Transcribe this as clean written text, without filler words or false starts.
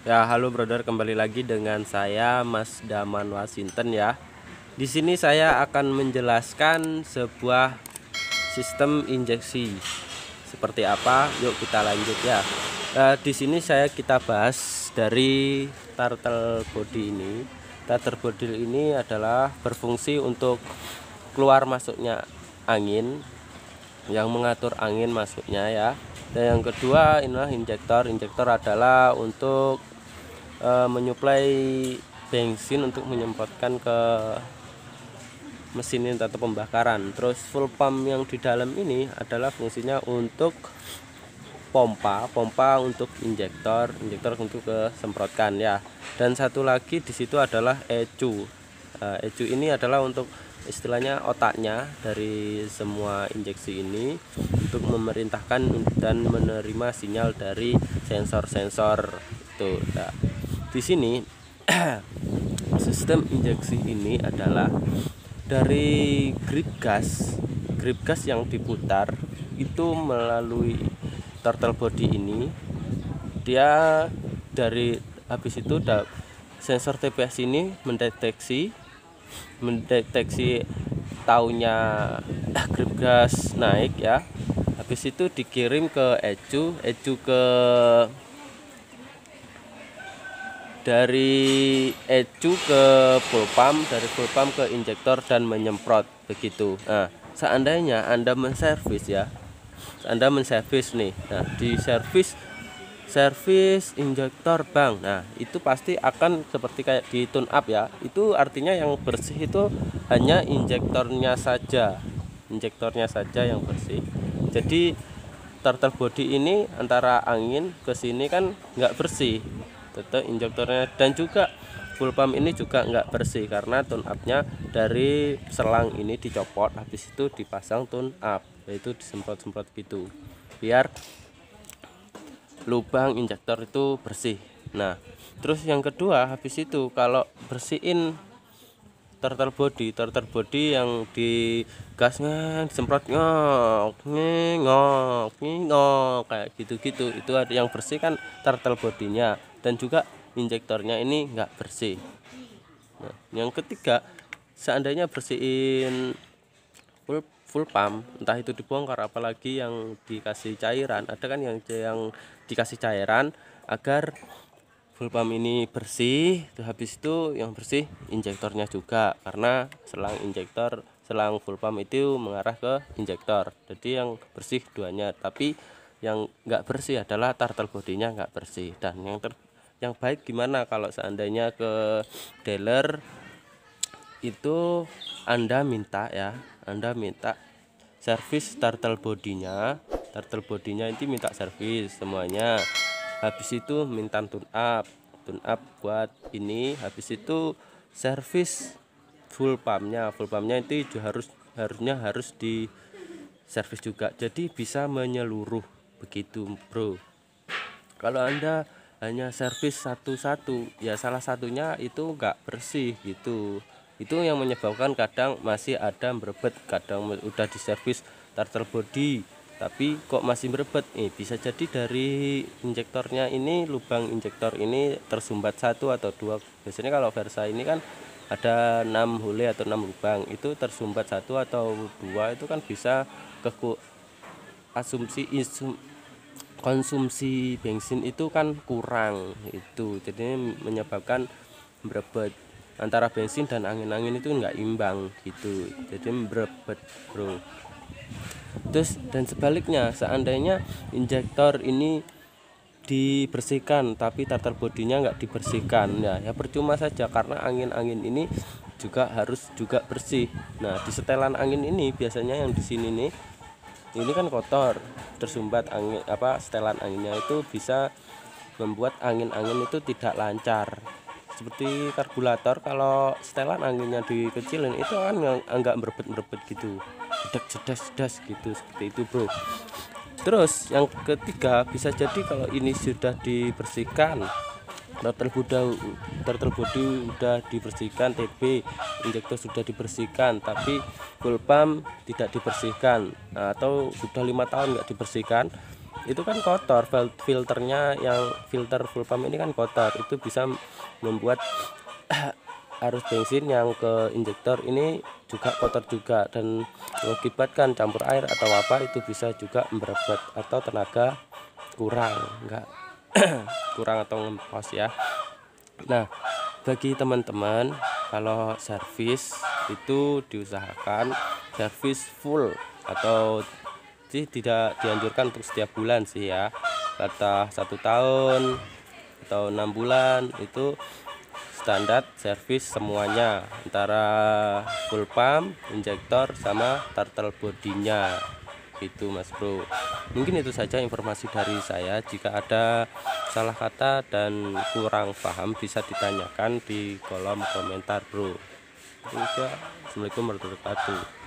Ya, halo brother, kembali lagi dengan saya Mas Daman Wasinten ya. Di sini saya akan menjelaskan sebuah sistem injeksi. Seperti apa? Yuk kita lanjut ya. Di sini kita bahas dari turtle body ini. Turtle body ini adalah berfungsi untuk keluar masuknya angin, yang mengatur angin masuknya ya. Dan yang kedua inilah injektor. Injektor adalah untuk menyuplai bensin untuk menyemprotkan ke mesin ini atau pembakaran. Terus full pump yang di dalam ini adalah fungsinya untuk pompa untuk injektor untuk kesemprotkan ya. Dan satu lagi di situ adalah ecu. Ecu ini adalah untuk istilahnya otaknya dari semua injeksi ini, untuk memerintahkan dan menerima sinyal dari sensor-sensor itu. Nah, di sini sistem injeksi ini adalah dari grip gas yang diputar itu melalui turtle body ini. Dia dari habis itu sensor TPS ini mendeteksi taunya grip gas naik ya. Habis itu dikirim ke ecu dari ecu ke full pump, dari full pump ke injektor dan menyemprot begitu. Nah, seandainya Anda menservis ya, Anda menservis nih. Nah, di servis injektor bang. Nah, itu pasti akan seperti kayak di tune up ya. Itu artinya yang bersih itu hanya injektornya saja. Injektornya saja yang bersih. Jadi turtle body ini antara angin ke sini kan nggak bersih. Tetap injektornya, dan juga full pump ini juga nggak bersih karena tune up-nya dari selang ini dicopot, habis itu dipasang tune up, yaitu disemprot-semprot gitu biar lubang injektor itu bersih. Nah, terus yang kedua, habis itu kalau bersihin turtle body yang di gasnya disemprot ngok ngok ngok kayak gitu-gitu, itu ada yang bersih kan turtle bodinya, dan juga injektornya ini nggak bersih. Nah, yang ketiga, seandainya bersihin full pump, entah itu dibongkar apalagi yang dikasih cairan, ada kan yang dikasih cairan agar full pump ini bersih. Habis itu yang bersih injektornya juga, karena selang full pump itu mengarah ke injektor, jadi yang bersih duanya. Tapi yang nggak bersih adalah turtle bodinya nggak bersih. Dan yang baik gimana kalau seandainya ke dealer itu Anda minta servis turtle bodinya itu minta servis semuanya. Habis itu minta tune up buat ini. Habis itu servis full pumpnya itu harus di servis juga, jadi bisa menyeluruh begitu bro. Kalau Anda hanya servis satu-satu ya, salah satunya itu enggak bersih gitu, itu yang menyebabkan kadang masih ada merebet. Kadang udah diservis turtle body tapi kok masih merebet. Bisa jadi dari injektornya ini, lubang injektor ini tersumbat satu atau dua. Biasanya kalau Versa ini kan ada 6 hole atau 6 lubang, itu tersumbat satu atau dua, itu kan bisa ke konsumsi bensin itu kan kurang, itu jadi menyebabkan merebet. Antara bensin dan angin-angin itu nggak imbang gitu, jadi merebet bro. Terus dan sebaliknya, seandainya injektor ini dibersihkan tapi turtle bodinya nggak dibersihkan ya percuma saja, karena angin-angin ini juga harus bersih. Nah, di setelan angin ini biasanya yang di sini nih, ini kan kotor, tersumbat angin, setelan anginnya itu bisa membuat angin-angin itu tidak lancar. Seperti karburator, kalau setelan anginnya dikecilin itu kan enggak merebet gitu, jedas gitu, seperti itu bro. Terus yang ketiga, bisa jadi kalau ini sudah dibersihkan, turtle body udah dibersihkan, TB injektor sudah dibersihkan, tapi full pump tidak dibersihkan, atau sudah 5 tahun nggak dibersihkan, itu kan kotor, filternya yang filter full pump ini kan kotor, itu bisa membuat arus bensin yang ke injektor ini juga kotor juga, dan mengakibatkan campur air atau apa itu bisa juga merebet atau tenaga kurang, enggak kurang atau ngempos ya. Nah, bagi teman-teman kalau servis itu diusahakan servis full, atau tidak dianjurkan untuk setiap bulan sih ya, kata 1 tahun atau 6 bulan itu standar servis semuanya, antara full pump, injektor, sama turtle bodinya itu Mas Bro. Mungkin itu saja informasi dari saya. Jika ada salah kata dan kurang paham bisa ditanyakan di kolom komentar Bro. Itu aja. Assalamualaikum warahmatullahi wabarakatuh.